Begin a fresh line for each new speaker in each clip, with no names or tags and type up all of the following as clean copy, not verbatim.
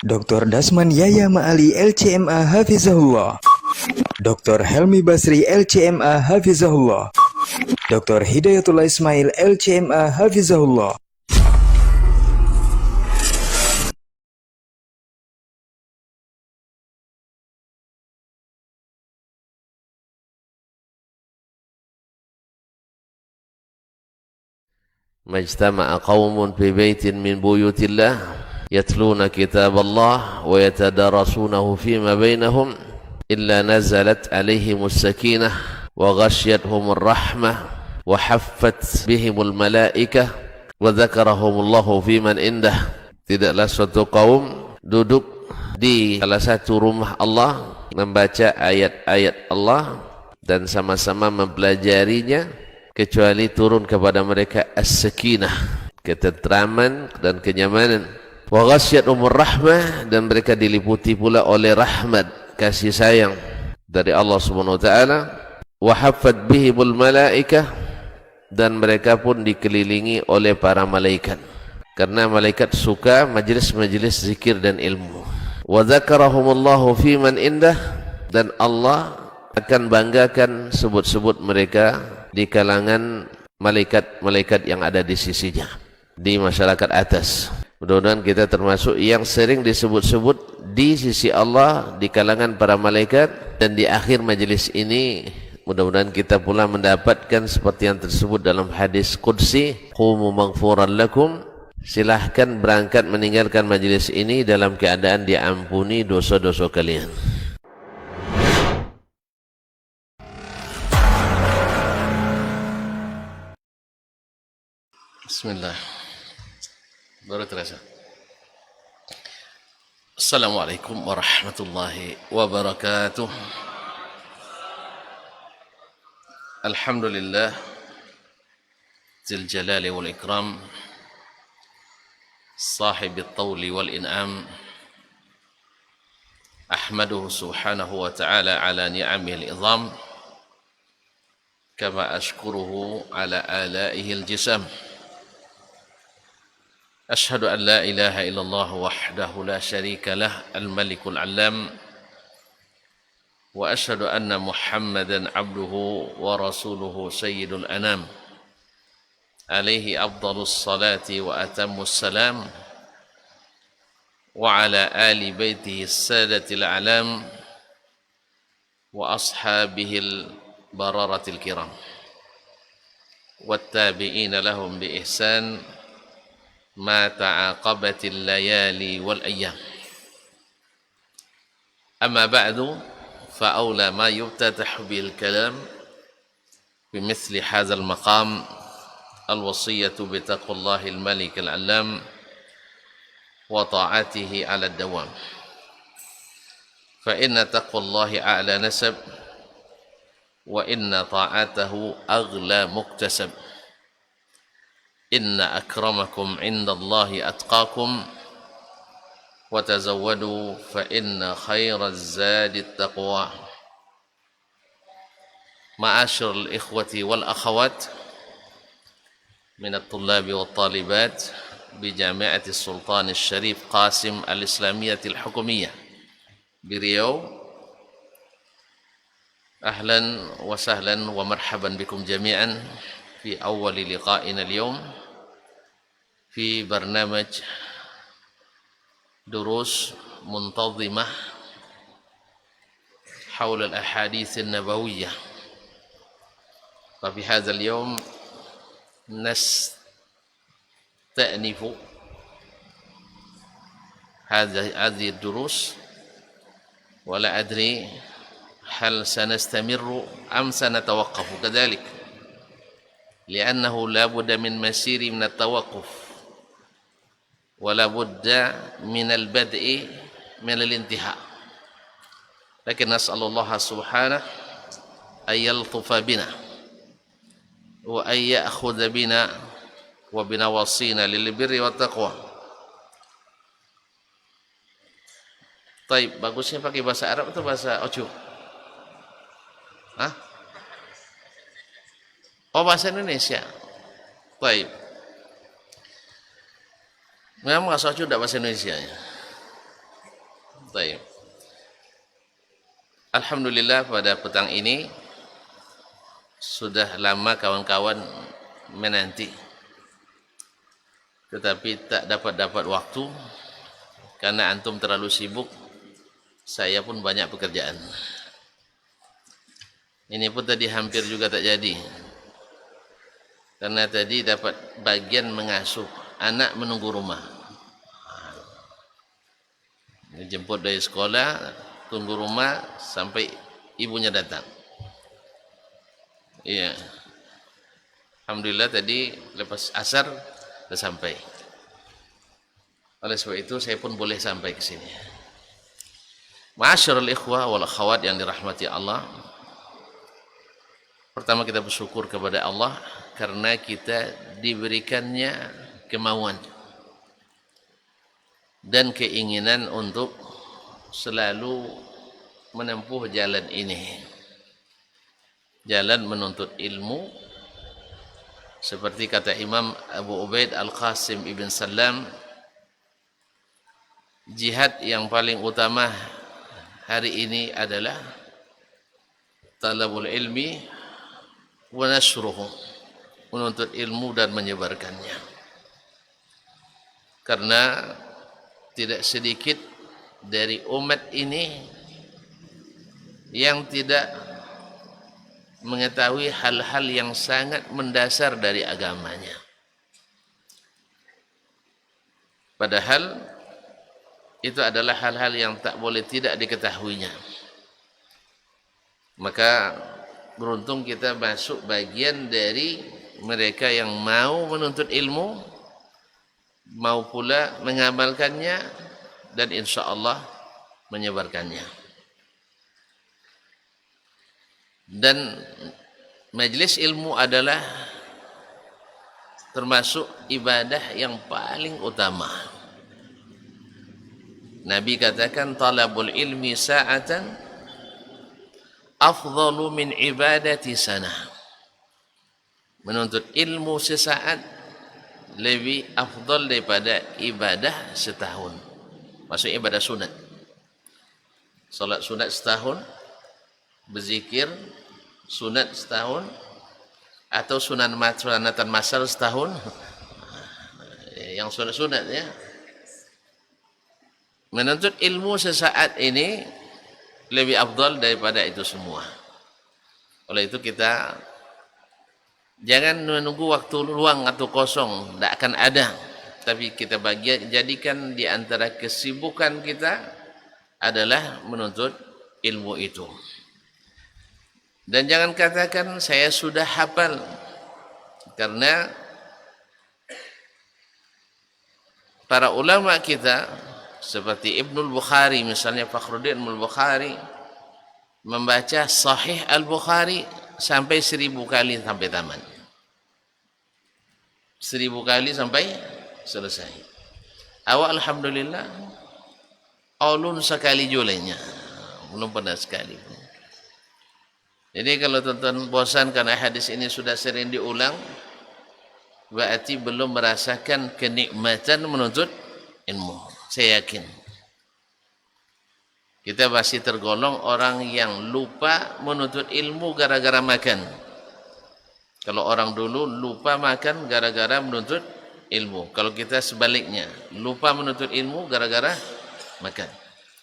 Dr. Dasman Yaya Ma'ali LCMA Hafizahullah, Dr. Helmi Basri LCMA Hafizahullah, Dr. Hidayatullah Ismail LCMA Hafizahullah.
Majtama'a qaumun fi baitin min buyutillah yatluna kitaballah wa yatadarasunahu fima bainahum illa nazalat alaihimus sakinah wa ghasyiyatuhumur rahmah wa haffat bihimul malaikah wa dzakarahumullahu fiman indah. Tidaklah suatu kaum duduk di salah satu rumah Allah membaca ayat-ayat Allah dan sama-sama mempelajarinya kecuali turun kepada mereka as-sakinah, ketentraman dan kenyamanan. Wa ghasyiyatuhumur rahmah, dan mereka diliputi pula oleh rahmat, kasih sayang dari Allah Subhanahu wa taala. Wa haffat bihimul malaikah, dan mereka pun dikelilingi oleh para malaikat, karena malaikat suka majlis-majlis zikir dan ilmu. Wa dzakarahumullahu fiman indah, dan Allah akan banggakan sebut-sebut mereka di kalangan malaikat-malaikat yang ada di sisinya, di masyarakat atas. Mudah-mudahan kita termasuk yang sering disebut-sebut di sisi Allah di kalangan para malaikat, dan di akhir majelis ini mudah-mudahan kita pula mendapatkan seperti yang tersebut dalam hadis qudsi, qumu maghfuran lakum, silahkan berangkat meninggalkan majelis ini dalam keadaan diampuni dosa-dosa kalian. Bismillah. Baru terasa. Assalamualaikum warahmatullahi wabarakatuh. Alhamdulillah Dzil Jalali wal Ikram, Sahib at-Tawli wal In'am. Ahmaduhu subhanahu wa ta'ala ala ni'amihi al-idham, kama ashkuruhu ala alaihi al-jisam. أشهد أن لا إله إلا الله وحده لا شريك له الملك العلام، وأشهد أن محمدا عبده ورسوله سيد الأنام، عليه أفضل الصلاة وأتم السلام، وعلى آل بيته السادة الأعلام وأصحابه البررة الكرام والتابعين لهم بإحسان ما تعاقبت الليالي والأيام. أما بعد، فأولى ما يفتتح به الكلام بمثل هذا المقام الوصية بتقوى الله الملك العلام وطاعته على الدوام، فإن تقوى الله أعلى نسب، وإن طاعته أغلى مكتسب. إن أكرمكم عند الله أتقاكم، وتزودوا فإن خير الزاد التقوى. معاشر الإخوة والأخوات من الطلاب والطالبات بجامعة السلطان الشريف قاسم الإسلامية الحكومية بريو، أهلا وسهلا ومرحبا بكم جميعا في أول لقائنا اليوم في برنامج دروس منتظمة حول الأحاديث النبوية. ففي هذا اليوم نستأنف هذه الدروس، ولا أدري هل سنستمر أم سنتوقف كذلك، لأنه لا بد من مسير من التوقف، ولا بد من البدء من الانتهاء. لكن نسأل الله سبحانه أن يلطف بنا وأن يأخذ بنا وبنواصينا للبر والتقوى. Taib, bagusnya pakai bahasa Arab atau bahasa Ojo? Hah? Oh, bahasa Indonesia. Taib. Memang bahasa Ojo tidak bahasa Indonesia ya? Baik. Alhamdulillah pada petang ini sudah lama kawan-kawan menanti, tetapi tak dapat waktu karena antum terlalu sibuk, saya pun banyak pekerjaan. Ini pun tadi hampir juga tak jadi, karena tadi dapat bagian mengasuh anak menunggu rumah. Jemput dari sekolah, tunggu rumah sampai ibunya datang. Iya. Alhamdulillah tadi lepas asar sudah sampai. Oleh sebab itu saya pun boleh sampai ke sini. Ma'asyiral ikhwah wal akhwat yang dirahmati Allah. Pertama kita bersyukur kepada Allah karena kita diberikannya kemauan dan keinginan untuk selalu menempuh jalan ini, jalan menuntut ilmu, seperti kata Imam Abu Ubaid Al-Qasim Ibn Salam, jihad yang paling utama hari ini adalah talabul ilmi wa nashruhu, menuntut ilmu dan menyebarkannya, karena tidak sedikit dari umat ini yang tidak mengetahui hal-hal yang sangat mendasar dari agamanya. Padahal itu adalah hal-hal yang tak boleh tidak diketahuinya. Maka beruntung kita masuk bagian dari mereka yang mau menuntut ilmu, mau pula mengamalkannya dan insya Allah menyebarkannya. Dan majelis ilmu adalah termasuk ibadah yang paling utama. Nabi katakan talabul ilmi sa'atan afdalu min ibadati sanah. Menuntut ilmu sesaat lebih afdal daripada ibadah setahun. Maksudnya ibadah sunat. Salat sunat setahun, berzikir sunat setahun, atau sunatan masal setahun. Yang sunat-sunat ya. Menuntut ilmu sesaat ini lebih afdal daripada itu semua. Oleh itu kita jangan menunggu waktu luang atau kosong, tidak akan ada. Tapi kita jadikan di antara kesibukan kita adalah menuntut ilmu itu. Dan jangan katakan saya sudah hafal, karena para ulama kita seperti Ibnul Bukhari misalnya, Fakhruddin Al-Bukhari membaca Sahih Al-Bukhari sampai 1000 kali sampai tamat. 1000 kali sampai selesai. Awak alhamdulillah ulun sekali julainya, belum pernah sekali. Jadi kalau tuan-tuan bosan karena hadis ini sudah sering diulang, berarti belum merasakan kenikmatan menuntut ilmu. Saya yakin kita masih tergolong orang yang lupa menuntut ilmu gara-gara makan. Kalau orang dulu lupa makan gara-gara menuntut ilmu. Kalau kita sebaliknya, lupa menuntut ilmu gara-gara makan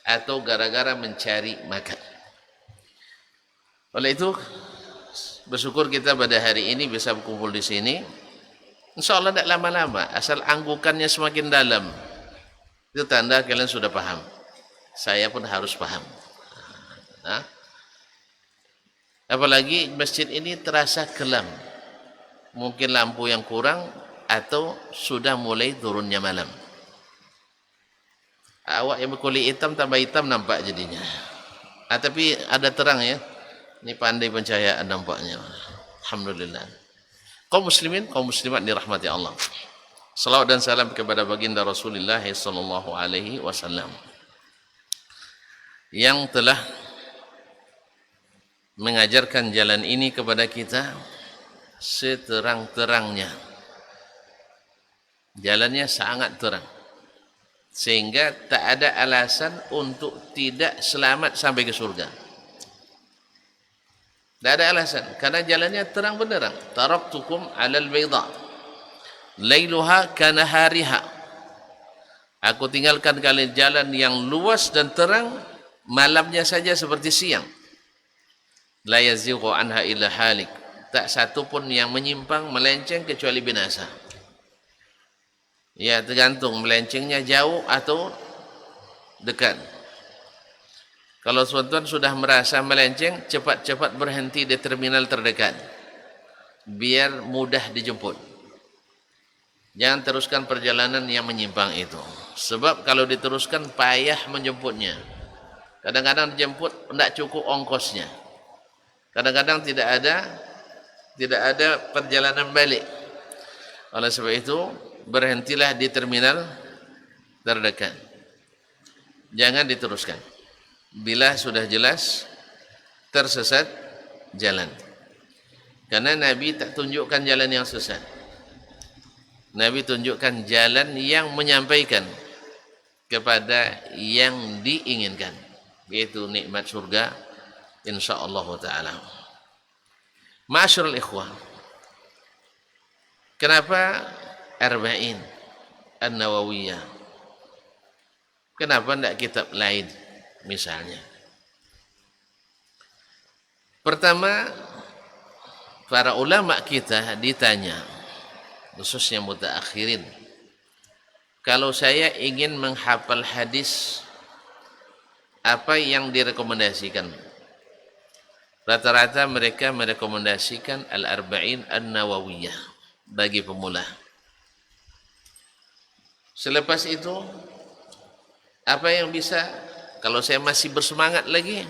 atau gara-gara mencari makan. Oleh itu, bersyukur kita pada hari ini bisa berkumpul di sini. Insya Allah tidak lama-lama, asal anggukannya semakin dalam. Itu tanda kalian sudah paham. Saya pun harus paham. Nah, apalagi masjid ini terasa kelam. Mungkin lampu yang kurang atau sudah mulai turunnya malam. Awak yang berkulit hitam tambah hitam nampak jadinya. Tapi ada terang ya. Ini pandai pencahayaan nampaknya. Alhamdulillah. Kaum muslimin, kaum muslimat dirahmati Allah. Salawat dan salam kepada baginda Rasulullah sallallahu alaihi wasallam yang telah mengajarkan jalan ini kepada kita seterang-terangnya. Jalannya sangat terang. Sehingga tak ada alasan untuk tidak selamat sampai ke surga. Tak ada alasan, karena jalannya terang benderang. Taraktukum 'alal bayda lailuha kanahariha. Aku tinggalkan kalian jalan yang luas dan terang, malamnya saja seperti siang. La yazighu anha illa halik. Tak satu pun yang menyimpang melenceng kecuali binasa. Ya, tergantung melencengnya jauh atau dekat. Kalau tuan-tuan sudah merasa melenceng, cepat-cepat berhenti di terminal terdekat, biar mudah dijemput. Jangan teruskan perjalanan yang menyimpang itu, sebab kalau diteruskan payah menjemputnya. Kadang-kadang dijemput tidak cukup ongkosnya. Kadang-kadang tidak ada perjalanan balik. Oleh sebab itu, berhentilah di terminal terdekat. Jangan diteruskan. Bila sudah jelas tersesat jalan. Karena Nabi tak tunjukkan jalan yang sesat. Nabi tunjukkan jalan yang menyampaikan kepada yang diinginkan, yaitu nikmat surga insyaallah taala. Ma'asyiral ikhwah, kenapa Arba'in An-Nawawiyah? Kenapa tidak kitab lain misalnya? Pertama, para ulama kita ditanya, khususnya mutaakhirin, kalau saya ingin menghafal hadis, apa yang direkomendasikan? Rata-rata mereka merekomendasikan Al-Arba'in An-Nawawiyah bagi pemula. Selepas itu, apa yang bisa, kalau saya masih bersemangat lagi,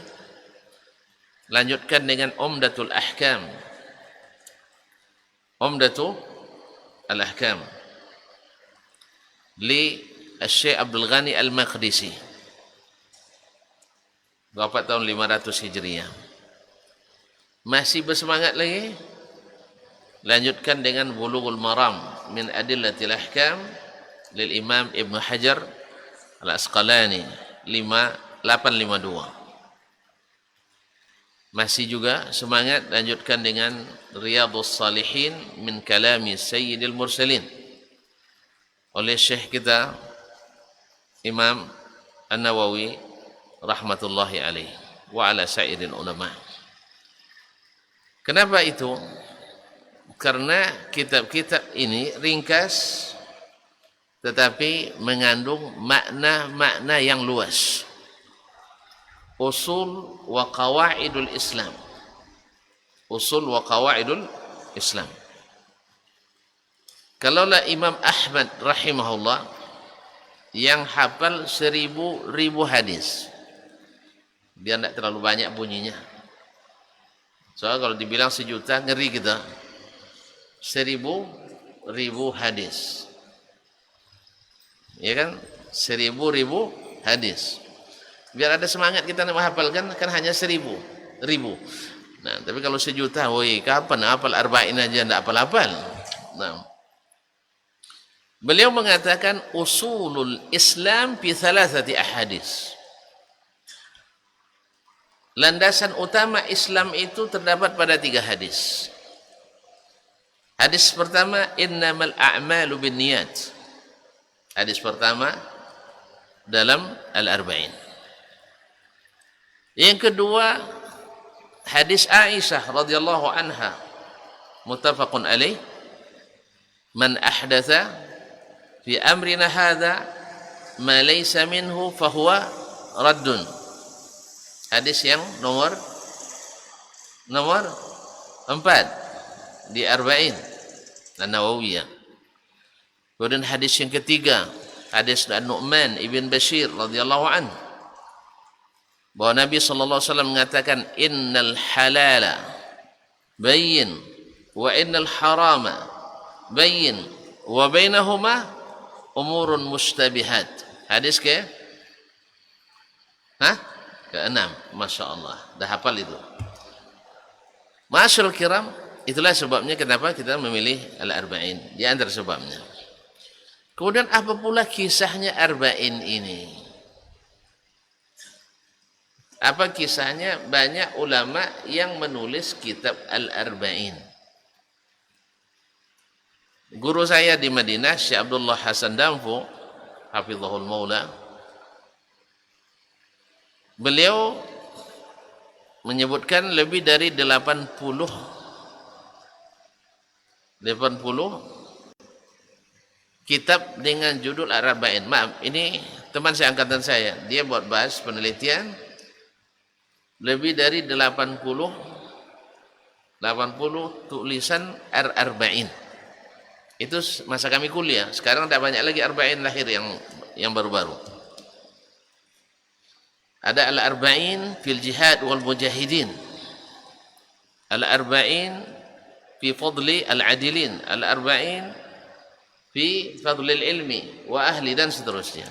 lanjutkan dengan Umdatul Ahkam. Umdatul Al-Ahkam li Syekh Abdul Ghani Al-Maqdisi, wafat tahun 500 Hijriah. Masih bersemangat lagi, lanjutkan dengan Bulughul Maram min Adillatil Ahkam lil Imam Ibn Hajar Al-Asqalani 852. Masih juga semangat, lanjutkan dengan Riyadhus Salihin min Kalami Sayyidil Mursalin oleh Syekh kita Imam An-Nawawi rahmatullahi alaihi wa ala sairil ulama. Kenapa itu? Karena kitab-kitab ini ringkas tetapi mengandung makna-makna yang luas. Usul wa qawaidul Islam. Usul wa qawaidul Islam. Kalaulah Imam Ahmad rahimahullah yang hafal 1000 hadis, dia tidak terlalu banyak bunyinya. Soalnya kalau dibilang 1 juta, ngeri kita. 1000 hadis. Ya kan? 1000 hadis. Biar ada semangat kita nak menghafalkan, kan hanya 1000. Nah, tapi kalau 1 juta, woi, kapan hafal arba'in aja tidak hafal-hafal. Nah. Beliau mengatakan usulul Islam fi 3 ahadis. Landasan utama Islam itu terdapat pada 3 hadis. Hadis pertama, innamal a'malu binniyat. Hadis pertama dalam Al-Arba'in. Yang kedua, hadis Aisyah radhiyallahu anha, muttafaqun alaih, man ahdatha fi amrina hadha ma laysa minhu fahuwa raddun. Hadis yang nomor 4 di Arba'in An-Nawawiyah. Kemudian hadis yang ketiga, hadis An-Nu'man ibn Bashir radhiyallahu anhu, bahwa Nabi sallallahu alaihi wasallam mengatakan innal halala bayyin wa innal harama bayyin wa bainahuma umurun mustabihat. Hadis ke-6. Masya Allah, dah hafal itu. Masyaallah kiram, itulah sebabnya kenapa kita memilih Al-Arba'in, di antara sebabnya. Kemudian apa pula kisahnya Arba'in ini? Apa kisahnya? Banyak ulama yang menulis kitab Al-Arba'in. Guru saya di Madinah, Syekh Abdullah Hasan Damfu, hafizahul maula, beliau menyebutkan lebih dari 80 kitab dengan judul Arba'in. Maaf, ini teman saya angkatan saya, dia buat bahas penelitian lebih dari 80 tulisan Arba'in. Itu masa kami kuliah. Sekarang tidak banyak lagi Arba'in lahir yang baru-baru. Ada Al-Arba'in fil Jihad wal Mujahidin, Al-Arba'in fi Fadli Al-Adilin, Al-Arba'in fi Fadlil Ilmi wa Ahli, dan seterusnya.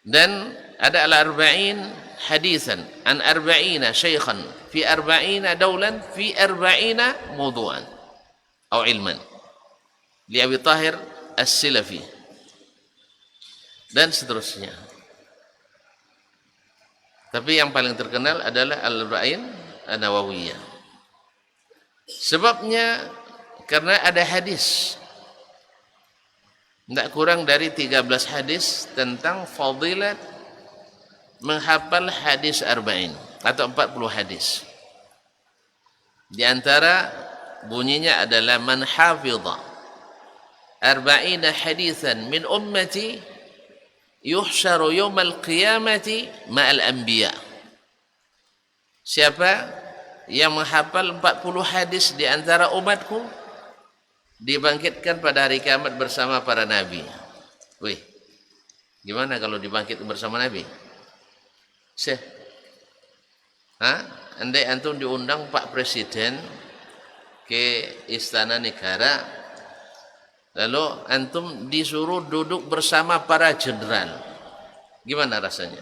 Dan ada Al-Arba'in hadisan an arba'ina syaikhan fi arba'ina daulan fi arba'ina mawdu'an atau ilman li Abi Tahir As-Silafi, dan seterusnya. Tapi yang paling terkenal adalah Al-Arba'in An-Nawawiyah. Sebabnya karena ada hadis, tidak kurang dari 13 hadis tentang fadilat menghafal hadis Arba'in, atau 40 hadis. Di antara bunyinya adalah man hafidha arba'ina hadithan min ummati yuhsyaru yawmal qiyamati ma'al anbiya. Siapa yang menghafal 40 hadis di antara umatku dibangkitkan pada hari kiamat bersama para nabi. Wih, gimana kalau dibangkit bersama nabi? Syekh, andai antum diundang Pak Presiden ke istana negara, lalu antum disuruh duduk bersama para jenderal, gimana rasanya?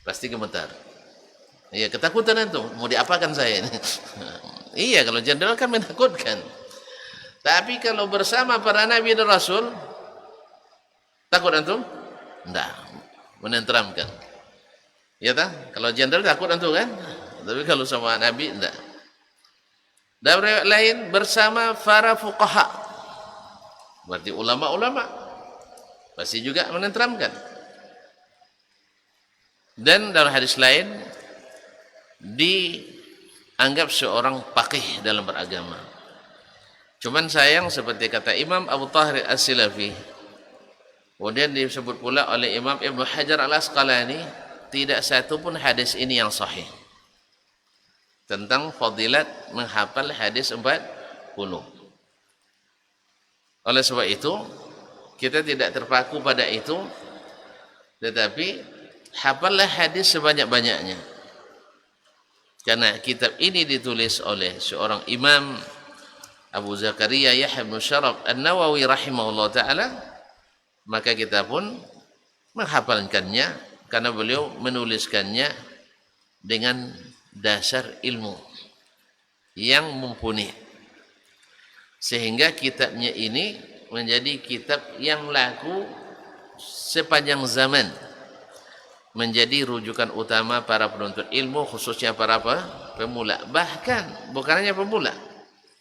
Pasti gemetar. Iya, ketakutan antum, mau diapakan saya ini? Iya, kalau jenderal kan menakutkan. Tapi kalau bersama para nabi dan rasul, takut antum? Enggak, menenteramkan. Ya tak? Kalau jenderal takut antum kan? Tapi kalau sama nabi enggak. Dan riwayat lain bersama para fuqaha, berarti ulama-ulama, pasti juga menenteramkan. Dan dalam hadis lain dianggap seorang faqih dalam beragama. Cuman sayang, seperti kata Imam Abu Tahir As-Silafi, kemudian disebut pula oleh Imam Ibnu Hajar Al-Asqalani, tidak satu pun hadis ini yang sahih tentang fadilat menghafal hadis 40. Oleh sebab itu, kita tidak terpaku pada itu, tetapi hafallah hadis sebanyak-banyaknya. Karena kitab ini ditulis oleh seorang imam, Abu Zakaria Yahya bin Syaraf An-Nawawi rahimahullah ta'ala, maka kita pun menghafalkannya karena beliau menuliskannya dengan dasar ilmu yang mumpuni, sehingga kitabnya ini menjadi kitab yang laku sepanjang zaman, menjadi rujukan utama para penuntut ilmu, khususnya para pemula. Bahkan bukan hanya pemula,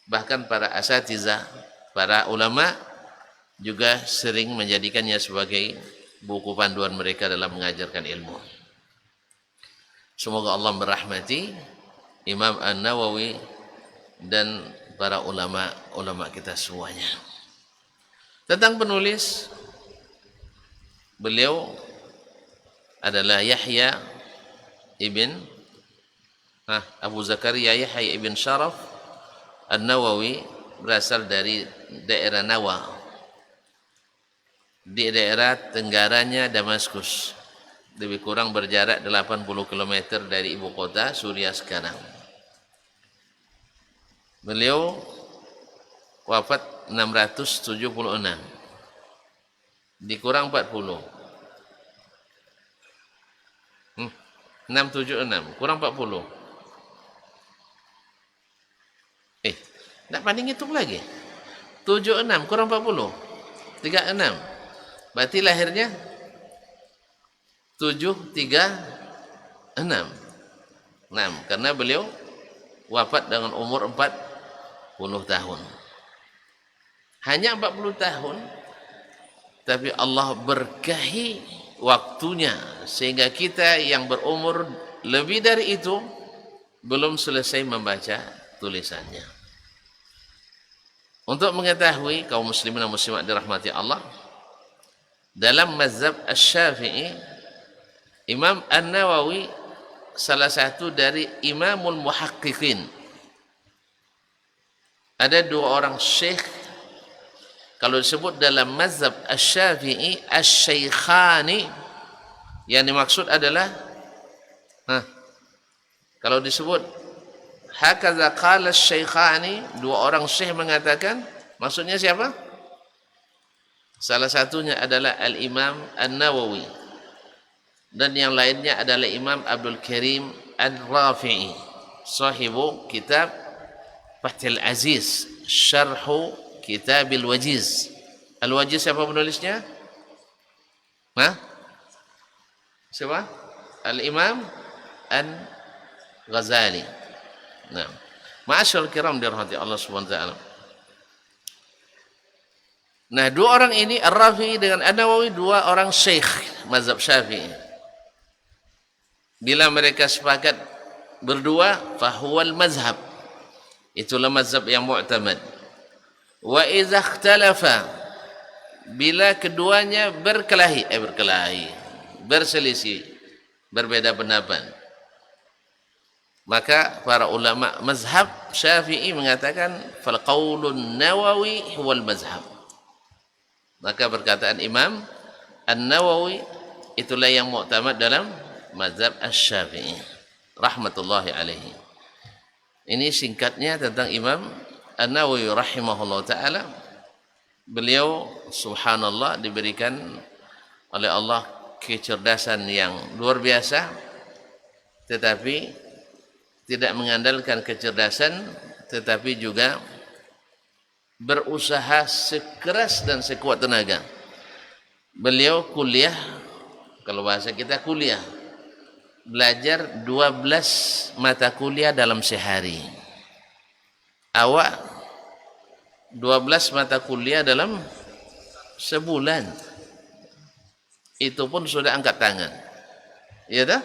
bahkan para asatidzah, para ulama juga sering menjadikannya sebagai buku panduan mereka dalam mengajarkan ilmu. Semoga Allah merahmati Imam An-Nawawi dan para ulama kita semuanya. Tentang penulis, beliau adalah Yahya ibn Abu Zakaria Yahya ibn Syaraf An-Nawawi, berasal dari daerah Nawa, di daerah tenggaranya Damaskus, lebih kurang berjarak 80 km dari ibu kota Suriah sekarang. Beliau wafat 676, dikurang 40, 676 kurang 40. Tidak panding hitung lagi. 76 kurang 40. 36. Berarti lahirnya 736. 6 karena beliau wafat dengan umur 40 tahun. Hanya 40 tahun tapi Allah berkahi waktunya sehingga kita yang berumur lebih dari itu belum selesai membaca tulisannya. Untuk mengetahui kaum muslimin dan muslimat dirahmati Allah, dalam mazhab Asy-Syafi'i, Imam An-Nawawi salah satu dari imamul muhaqqiqin. Ada dua orang syekh, kalau disebut dalam mazhab Asy-Syafi'i Asy-Syaikhani, yang dimaksud adalah kalau disebut hakaza qala Asy-Syaikhani, dua orang syekh mengatakan, maksudnya siapa? Salah satunya adalah Al-Imam An-Nawawi dan yang lainnya adalah Imam Abdul Karim Al-Rafi'i, sahibu kitab Fathul Aziz, syarhu Kitabil Wajiz. Al-Wajiz siapa penulisnya? Siapa? Al-Imam An-Ghazali. Nah, ma'asyarul kiram dirahmati Allah Subhanahu wa taala. Nah, dua orang ini Ar-Rafi'i dengan An-Nawawi, dua orang syekh mazhab Syafi'i. Bila mereka sepakat berdua, fahuwal mazhab. Itulah mazhab yang mu'tamad. Wa idza ikhtalafa, bila keduanya berselisih, berbeda pendapat, maka para ulama mazhab Syafi'i mengatakan fal qaulun Nawawi huwal mazhab. Maka perkataan Imam An-Nawawi itulah yang mu'tamad dalam mazhab Asy-Syafi'i rahmatullahi alaihi. Ini singkatnya tentang Imam An-Nawawi rahimahullah ta'ala. Beliau subhanallah diberikan oleh Allah kecerdasan yang luar biasa, tetapi tidak mengandalkan kecerdasan, tetapi juga berusaha sekeras dan sekuat tenaga. Beliau kuliah, kalau bahasa kita kuliah, belajar 12 mata kuliah dalam sehari. Awak 12 mata kuliah dalam sebulan. Itu pun sudah angkat tangan. Ya dah?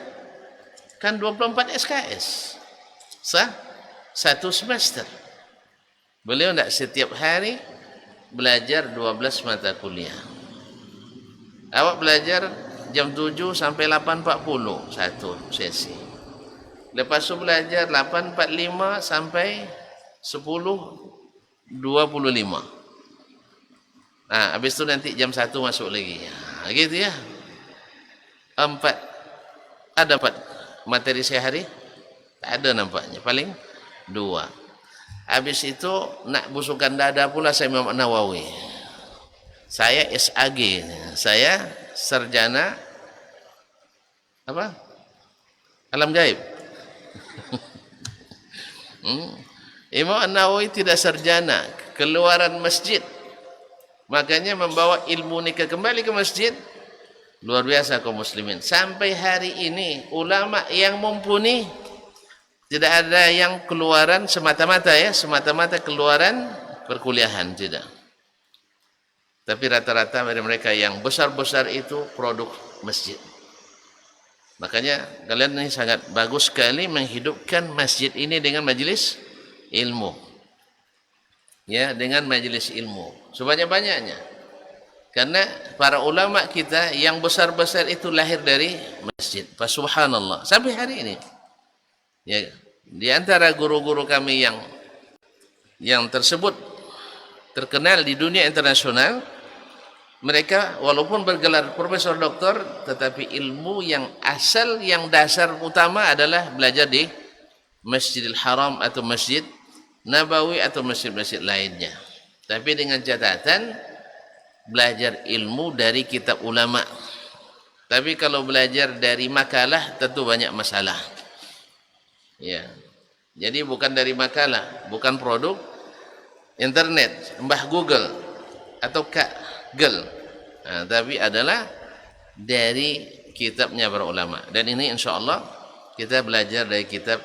Kan 24 SKS. Sah? Satu semester. Beliau tidak setiap hari belajar 12 mata kuliah. Awak belajar jam 7 sampai 8.40 satu sesi. Lepas itu belajar 8.45 sampai 10.25. Nah, habis itu nanti jam 1 masuk lagi. Nah, gitu ya. 4. Ada 4 materi sehari? Tak ada nampaknya. Paling 2. Habis itu nak busukan dada pula saya Imam Nawawi. Saya SAG. Saya sarjana apa? Alam gaib. Imam An-Nawawi tidak sarjana, keluaran masjid. Makanya membawa ilmu nikah kembali ke masjid. Luar biasa kaum muslimin. Sampai hari ini ulama yang mumpuni tidak ada yang keluaran semata-mata ya, semata-mata keluaran perkuliahan, tidak. Tapi rata-rata dari mereka yang besar-besar itu produk masjid. Makanya kalian ini sangat bagus sekali menghidupkan masjid ini dengan majelis ilmu. Ya, dengan majelis ilmu. Sebanyak-banyaknya. Karena para ulama kita yang besar-besar itu lahir dari masjid. Subhanallah. Sampai hari ini. Ya, di antara guru-guru kami yang tersebut terkenal di dunia internasional, mereka walaupun bergelar profesor doktor, tetapi ilmu yang asal, yang dasar utama adalah belajar di Masjidil Haram atau Masjid Nabawi atau masjid-masjid lainnya. Tapi dengan catatan belajar ilmu dari kitab ulama. Tapi kalau belajar dari makalah tentu banyak masalah. Ya. Jadi bukan dari makalah, bukan produk internet, Mbah Google atau Kak Gel. Nah, tapi adalah dari kitabnya para ulama. Dan ini insyaallah kita belajar dari kitab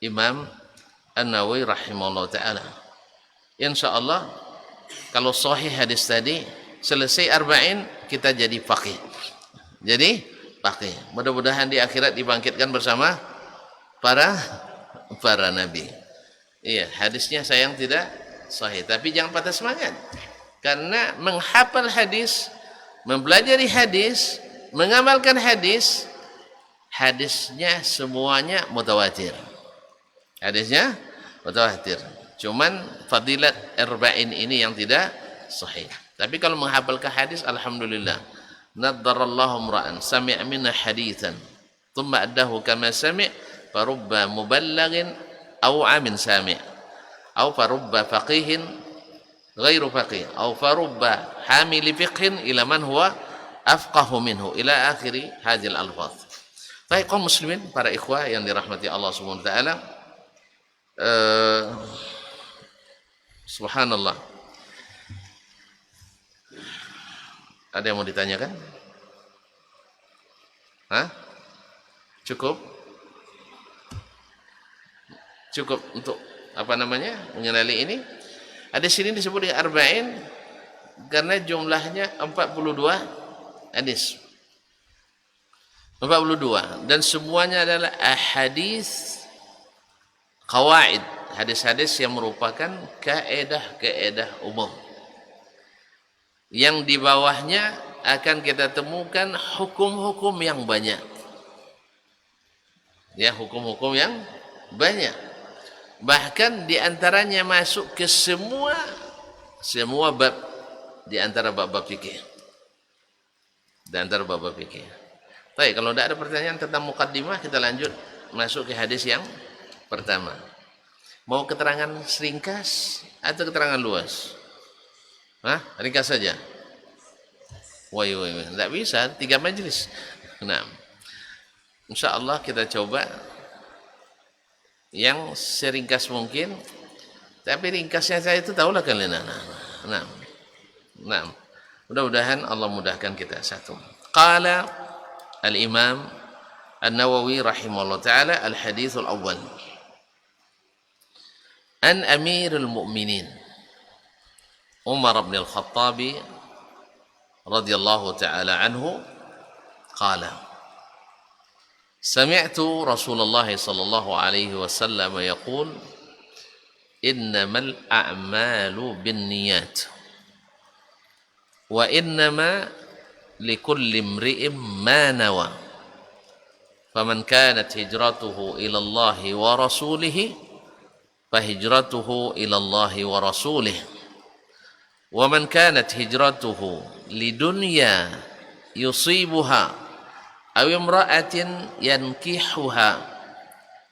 Imam An-Nawawi rahimahullah ta'ala. Insyaallah kalau sahih hadis tadi, selesai arba'in kita jadi faqih. Jadi faqih. Mudah-mudahan di akhirat dibangkitkan bersama para nabi. Iya, hadisnya sayang tidak sahih, tapi jangan patah semangat. Karena menghafal hadis, mempelajari hadis, mengamalkan hadis, hadisnya semuanya mutawatir. Hadisnya mutawatir. Cuman fadilat arba'in ini yang tidak sahih. Tapi kalau menghafalkan hadis, alhamdulillah. Naddarallahu imra'an sami'a minna haditsan thumma addahu kama sami' farubba muballaghin aw 'amin sami' aw farubba faqihin ghairu faqih aw farubba hamili fiqhin ila man huwa afqahu minhu ila akhiri hadhil alfaz. Baik kaum muslimin, para ikhwah yang dirahmati Allah Subhanahu wa taala, subhanallah. Ada yang mau ditanyakan? Hah? Cukup? Cukup untuk apa namanya? Mengenali ini? Ada sini disebut dengan arba'in karena jumlahnya 42 hadis. 42 dan semuanya adalah ahadits qawaid, hadis-hadis yang merupakan kaedah-kaedah umum. Yang di bawahnya akan kita temukan hukum-hukum yang banyak. Ya, hukum-hukum yang banyak. Bahkan di antaranya masuk ke semua bab di antara bab-bab fikih. Di antara bab-bab fikih. Baik, kalau tidak ada pertanyaan tentang muqaddimah, kita lanjut masuk ke hadis yang pertama. Mau keterangan ringkas atau keterangan luas? Hah? Ringkas saja. Woi, tidak bisa 3 majelis. Nah, insyaallah kita coba yang seringkas mungkin. Tapi ringkasnya saya itu tahulah kalian. Nah, mudah-mudahan Allah mudahkan kita. Satu. Qala al-Imam An-Nawawi rahimahullah ta'ala al-hadithul awal. An Amirul Mu'minin Umar bin Al-Khattab radhiyallahu ta'ala anhu qala sami'tu Rasulullah sallallahu alaihi wasallam yaqul innamal a'malu binniyat wa innama likulli imri'in ma nawa faman kanat hijratuhu ila Allah wa rasulih fahijratuhu ila Allah wa rasulih wa man kanat hijratuhu lidunya yusibuha aw imra'atin yankihuha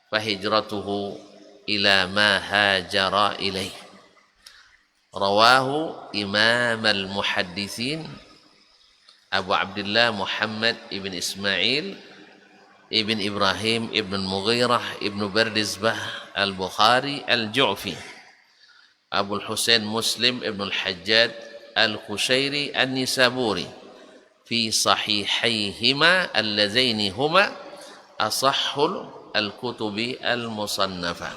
fahijratuhu ila ma hajara ilaih. Rawahu Imam al-Muhadditsin Abu Abdullah Muhammad ibn Ismail ibn Ibrahim ibn Mughirah ibn Bardizbah al-Bukhari al-Ju'fi Abu al-Husain Muslim ibn al-Hajjaj al-Qushairi an-Nisaburi fi sahihayhima allazaini huma asahhul al-kutubi al-musannafah.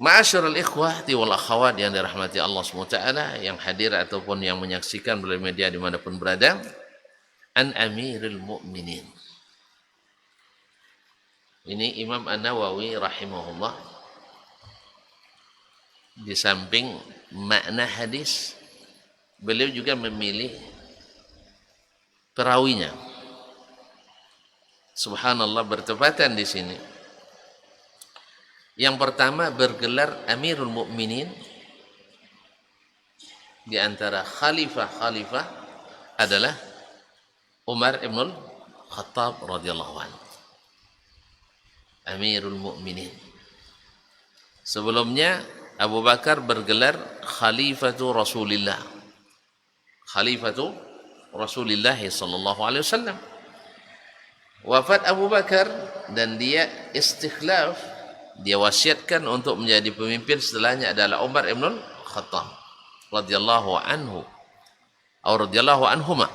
Ma'asyiral ikhwati wal akhawat yang dirahmati Allah SWT, yang hadir ataupun yang menyaksikan melalui media dimanapun berada, An Amirul Mu'minin. Ini Imam An-Nawawi rahimahullah, di samping makna hadis, beliau juga memilih perawinya. Subhanallah, bertepatan di sini. Yang pertama bergelar Amirul Mukminin, di antara khalifah-khalifah adalah Umar ibn Khattab radhiyallahu anhu. Amirul Mukminin. Sebelumnya Abu Bakar bergelar Khalifatu Rasulillah. Khalifatu Rasulillah sallallahu alaihi wasallam. Wafat Abu Bakar dan dia istikhlaf dia wasiatkan untuk menjadi pemimpin setelahnya adalah Umar ibn Khattab radhiyallahu anhu atau radhiyallahu anhuma.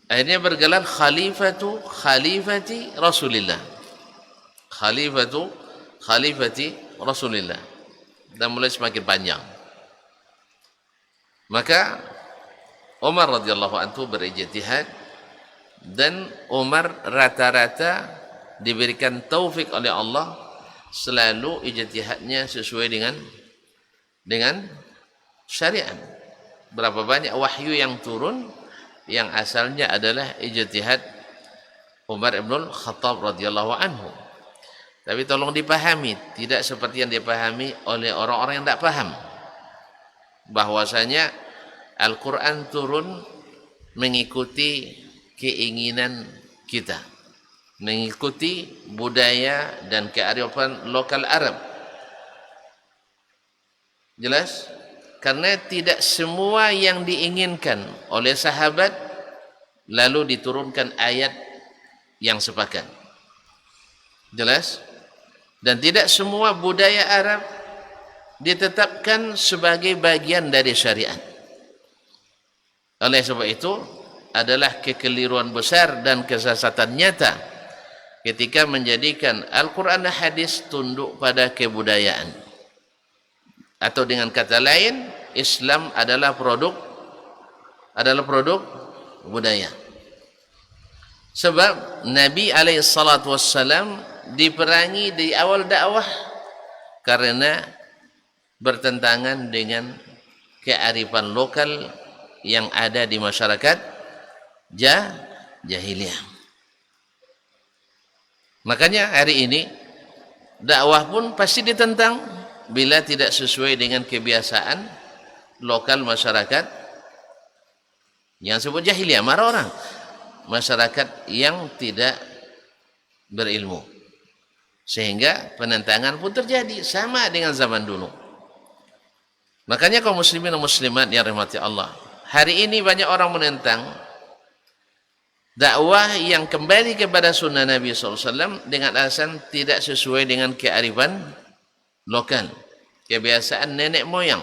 Akhirnya bergelar khalifati Rasulillah. Khalifati Rasulillah. Dan mulai semakin panjang. Maka Umar radhiyallahu anhu berijtihad, dan Umar rata-rata diberikan taufik oleh Allah, selalu ijtihadnya sesuai dengan syariat. Berapa banyak wahyu yang turun yang asalnya adalah ijtihad Umar ibn Khattab radhiyallahu anhu. Tapi tolong dipahami, tidak seperti yang dipahami oleh orang-orang yang tidak paham, bahwasanya Al-Quran turun mengikuti keinginan kita, mengikuti budaya dan kearifan lokal Arab. Jelas? Karena tidak semua yang diinginkan oleh sahabat lalu diturunkan ayat yang sepakat. Jelas? Dan tidak semua budaya Arab ditetapkan sebagai bagian dari syariat. Oleh sebab itu adalah kekeliruan besar dan kesesatan nyata ketika menjadikan Al-Quran dan hadis tunduk pada kebudayaan. Atau dengan kata lain, Islam adalah produk budaya. Sebab Nabi SAW diperangi di awal dakwah karena bertentangan dengan kearifan lokal yang ada di masyarakat jahiliyah. Makanya hari ini dakwah pun pasti ditentang bila tidak sesuai dengan kebiasaan lokal masyarakat yang sebut jahiliyah. Marah orang, masyarakat yang tidak berilmu, sehingga penentangan pun terjadi sama dengan zaman dulu. Makanya kaum muslimin dan muslimat yang rahmati Allah, hari ini banyak orang menentang dakwah yang kembali kepada sunnah Nabi SAW dengan alasan tidak sesuai dengan kearifan lokal, kebiasaan nenek moyang.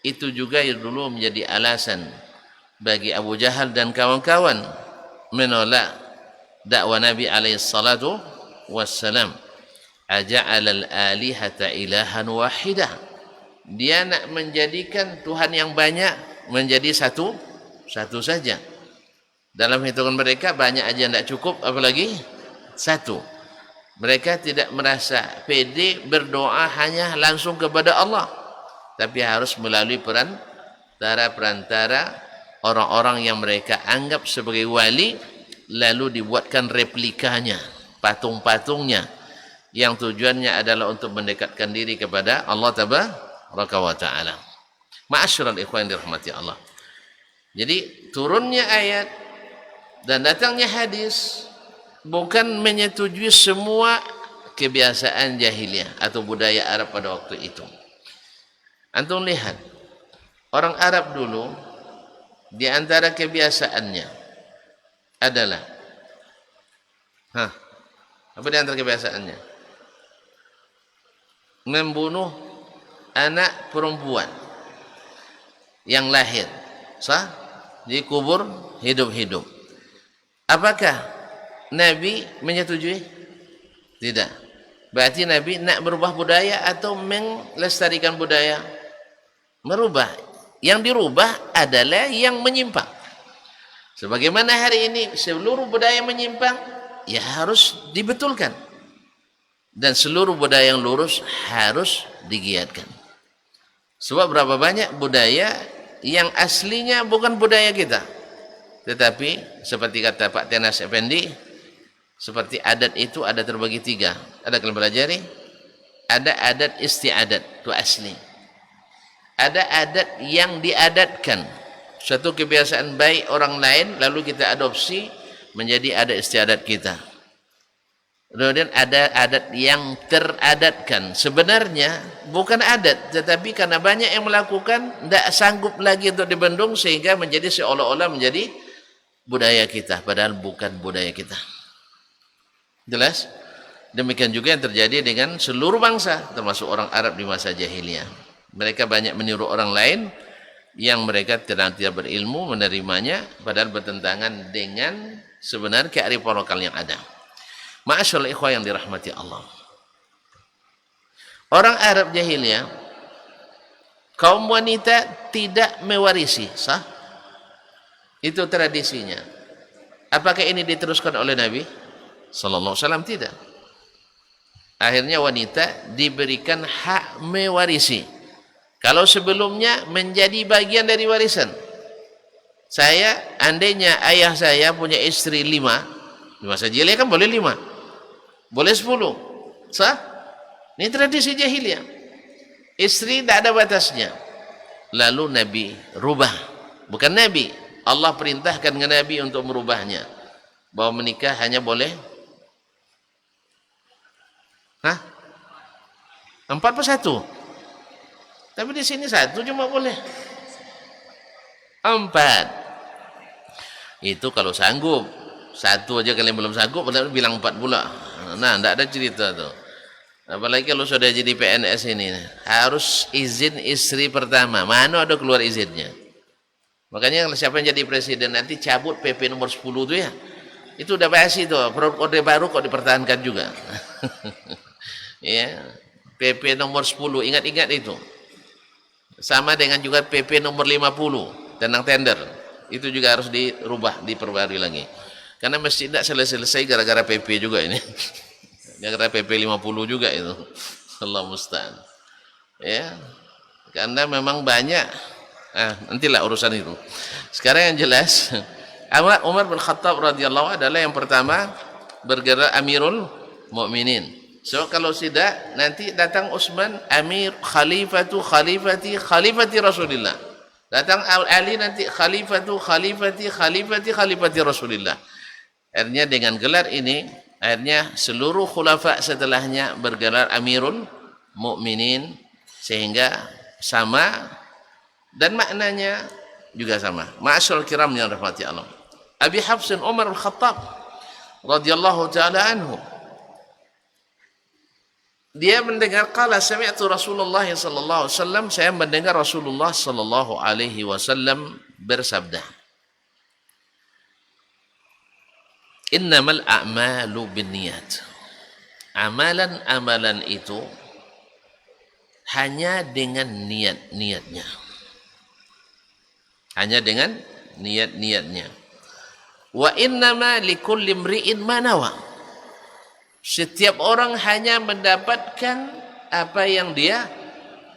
Itu juga yang dulu menjadi alasan bagi Abu Jahal dan kawan-kawan menolak dakwah Nabi SAW. Aja'alal alihata ilahan wahidah. Dia nak menjadikan Tuhan yang banyak menjadi satu saja. Dalam hitungan mereka banyak aja tidak cukup, apalagi satu. Mereka tidak merasa pede berdoa hanya langsung kepada Allah, tapi harus melalui perantara orang-orang yang mereka anggap sebagai wali, lalu dibuatkan replikanya, patung-patungnya, yang tujuannya adalah untuk mendekatkan diri kepada Allah Tabaraka wa Ta'ala. Ma'asyiral ikhwan dirahmati Allah. Jadi turunnya ayat dan datangnya hadis bukan menyetujui semua kebiasaan jahiliyah atau budaya Arab pada waktu itu. Antum lihat, orang Arab dulu di antara kebiasaannya adalah apa di antara kebiasaannya? Membunuh anak perempuan yang lahir, dikubur hidup-hidup. Apakah Nabi menyetujui? Tidak. Berarti Nabi nak berubah budaya atau melestarikan budaya? Merubah. Yang dirubah adalah yang menyimpang. Sebagaimana hari ini seluruh budaya menyimpang, ya harus dibetulkan. Dan seluruh budaya yang lurus harus digiatkan. Sebab berapa banyak budaya yang aslinya bukan budaya kita, tetapi seperti kata Pak Tenas Effendi, seperti adat itu ada terbagi 3. Ada kalian pelajari? Ada adat istiadat, itu asli. Ada adat yang diadatkan, suatu kebiasaan baik orang lain lalu kita adopsi menjadi adat istiadat kita. Kemudian ada adat yang teradatkan, sebenarnya bukan adat, tetapi karena banyak yang melakukan tidak sanggup lagi untuk dibendung sehingga menjadi seolah-olah menjadi budaya kita, padahal bukan budaya kita. Jelas? Demikian juga yang terjadi dengan seluruh bangsa, termasuk orang Arab di masa jahiliyah. Mereka banyak meniru orang lain yang mereka tidak berilmu menerimanya, padahal bertentangan dengan sebenarnya kearifan lokal yang ada. Ma'asyarul ikhwah yang dirahmati Allah. Orang Arab jahiliyah, kaum wanita tidak mewarisi, sah? Itu tradisinya. Apakah ini diteruskan oleh Nabi sallallahu alaihi wasallam? Tidak. Akhirnya wanita diberikan hak mewarisi. Kalau sebelumnya menjadi bagian dari warisan. Saya, andainya ayah saya punya istri 5, di masa jahiliyah kan boleh 5, boleh 10, sah? Ini tradisi jahiliyah. Istri tidak ada batasnya. Lalu Nabi rubah. Bukan Nabi, Allah perintahkan ke Nabi untuk merubahnya. Bahwa menikah hanya boleh 4 per 1. Tapi di sini 1 cuma boleh 4. Itu kalau sanggup. 1 aja kalian belum sanggup, bilang 4 pula. Nah, tidak ada cerita tuh. Apalagi kalau sudah jadi PNS ini, harus izin istri pertama. Mana ada keluar izinnya? Makanya siapa yang jadi presiden nanti cabut PP nomor 10 itu ya. Itu udah basi tuh. Orde baru kok dipertahankan juga. Ya, PP nomor 10, ingat-ingat itu. Sama dengan juga PP nomor 50 tentang tender. Itu juga harus dirubah, diperbarui lagi. Karena mesti tidak selesai gara-gara PP juga ini. Gara-gara PP 50 juga itu. Allah musta'an. Ya. Karena memang banyak. Nantilah urusan itu. Sekarang yang jelas, Umar bin Khattab radhiyallahu adalah yang pertama bergerak Amirul Mukminin. So kalau tidak nanti datang Utsman Amir khalifati Rasulullah. Datang Ali nanti khalifati Rasulullah. Akhirnya dengan gelar ini akhirnya seluruh khulafa setelahnya bergelar Amirul Mukminin sehingga sama dan maknanya juga sama. Ma'asyarul kiram yang rahmati Allah. Abi Hafsin Umar Al-Khattab radhiyallahu taala anhu. Dia mendengar qala sami'tu Rasulullah sallallahu alaihi wasallam, saya mendengar Rasulullah sallallahu alaihi wasallam bersabda, innamal a'malu binniyat. Amalan-amalan itu hanya dengan niat-niatnya. Hanya dengan niat-niatnya. Wa innama likulli imri'in ma nawa. Setiap orang hanya mendapatkan apa yang dia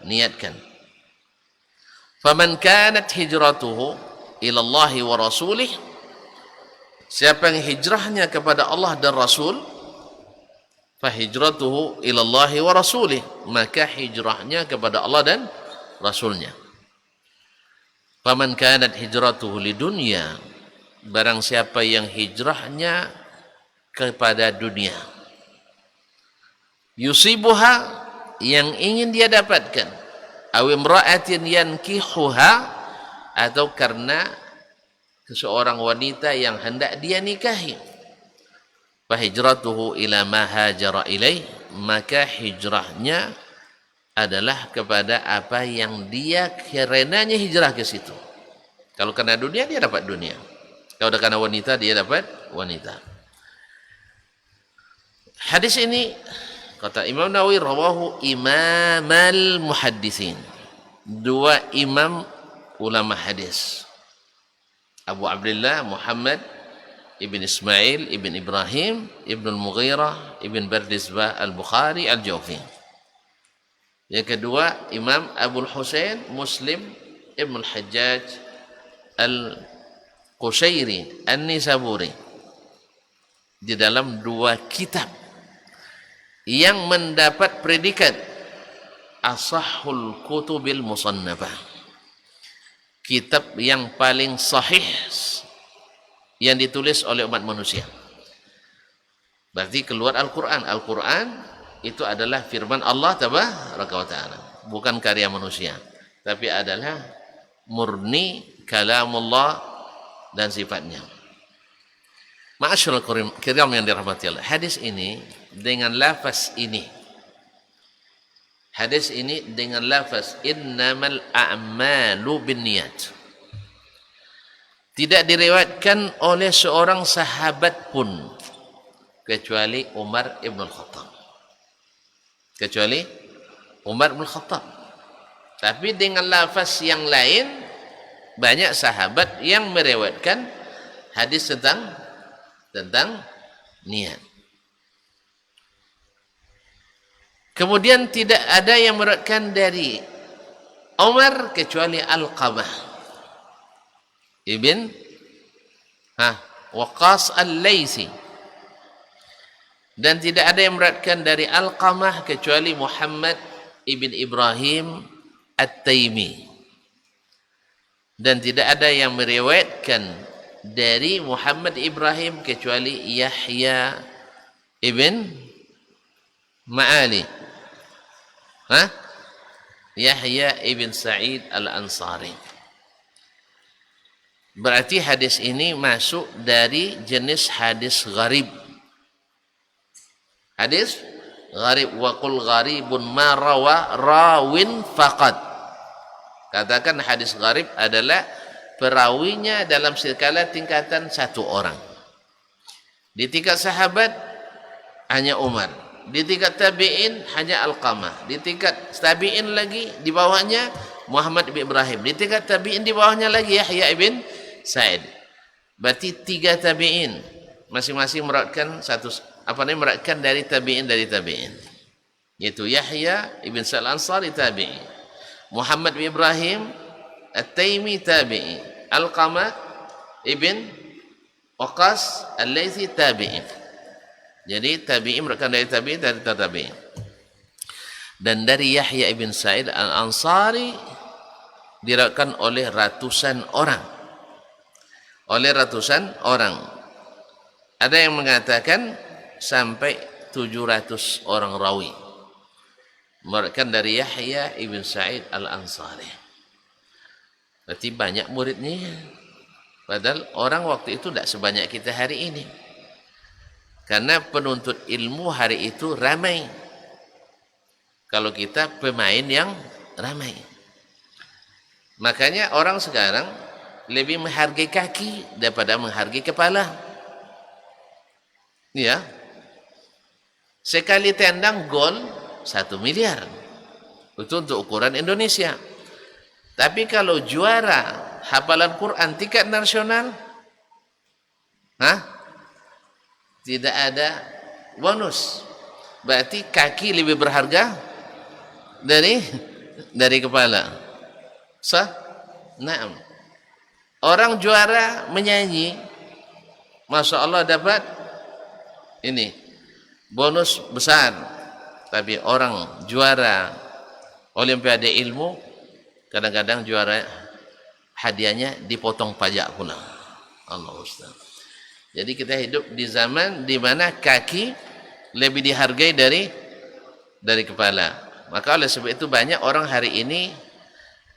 niatkan. Faman kanat hijratuhu ila Allah wa rasulih, siapa yang hijrahnya kepada Allah dan Rasul, fa hijratuhu ila Allah wa rasulih, maka hijrahnya kepada Allah dan Rasulnya. Faman kanat hijratuhu lidunya, barang siapa yang hijrahnya kepada dunia, yusibuha, yang ingin dia dapatkan, aw imra'atin yankihuha, atau karena seorang wanita yang hendak dia nikahi, fa hijratuhu ila ma hajara ilaih, maka hijrahnya adalah kepada apa yang dia karenanya hijrah ke situ. Kalau karena dunia dia dapat dunia, kalau karena wanita dia dapat wanita. Hadis ini kata Imam Nawawi rawahu imamal muhaddisin, 2 imam ulama hadis, Abu Abdullah Muhammad ibn Ismail ibn Ibrahim ibn al-Mughirah ibn Bardizbah al-Bukhari al-Jawfi. Yang kedua Imam Abu Husain Muslim ibn al-Hajjaj al-Qushairi an-Nisaburi, di dalam 2 kitab yang mendapat predikat asahhul kutubil musannafah, kitab yang paling sahih yang ditulis oleh umat manusia. Berarti keluar Al-Quran. Al-Quran itu adalah firman Allah tabaraka wa ta'ala, bukan karya manusia, tapi adalah murni kalamullah dan sifatnya. Ma'asyiral kiram yang dirahmati Allah, hadis ini dengan lafaz ini. Hadis ini dengan lafaz innamal a'malu binniyat. Tidak diriwayatkan oleh seorang sahabat pun kecuali Umar ibn al-Khattab. Kecuali Umar ibn al-Khattab. Tapi dengan lafaz yang lain banyak sahabat yang meriwayatkan hadis tentang niat. Kemudian tidak ada yang meriwayatkan dari Umar kecuali Alqamah ibn Waqqas al-Laitsi, dan tidak ada yang meriwayatkan dari Alqamah kecuali Muhammad ibn Ibrahim At-Taimi, dan tidak ada yang meriwayatkan dari Muhammad Ibrahim kecuali Yahya ibn Ma'ali, Yahya ibn Sa'id al-Ansari. Berarti hadis ini masuk dari jenis hadis gharib. Hadis gharib, wa qul gharibun ma rawa rawin faqat. Katakan hadis gharib adalah perawinya dalam skala tingkatan satu orang. Di tingkat sahabat hanya Umar, di tingkat tabi'in hanya Alqamah, di tingkat tabi'in lagi di bawahnya Muhammad bin Ibrahim, di tingkat tabi'in di bawahnya lagi Yahya ibn Sa'id. Berarti 3 tabi'in masing-masing meriwayatkan meriwayatkan dari tabi'in, yaitu Yahya ibn Sa'id al-Ansari tabi'i, Muhammad bin Ibrahim At-Taimi tabi'i, Alqamah ibn Waqqas al-Laitsi tabi'i. Jadi tabi'in meriwayatkan dari tabi'in. Dan dari Yahya ibn Sa'id al-Ansari diriwayatkan oleh ratusan orang. Ada yang mengatakan sampai 700 orang rawi meriwayatkan dari Yahya ibn Sa'id al-Ansari. Berarti banyak muridnya. Padahal orang waktu itu tidak sebanyak kita hari ini. Karena penuntut ilmu hari itu ramai. Kalau kita pemain yang ramai. Makanya orang sekarang lebih menghargai kaki daripada menghargai kepala. Ya. Sekali tendang gol 1 miliar. Itu untuk ukuran Indonesia. Tapi kalau juara hafalan Quran tingkat nasional, tidak ada bonus. Berarti kaki lebih berharga dari kepala. Sah? Naam. Orang juara menyanyi, Masya Allah dapat ini bonus besar. Tapi orang juara Olimpiade ilmu, kadang-kadang juara hadiahnya dipotong pajak pula. Allah Ustaz. Jadi kita hidup di zaman di mana kaki lebih dihargai dari kepala. Maka oleh sebab itu banyak orang hari ini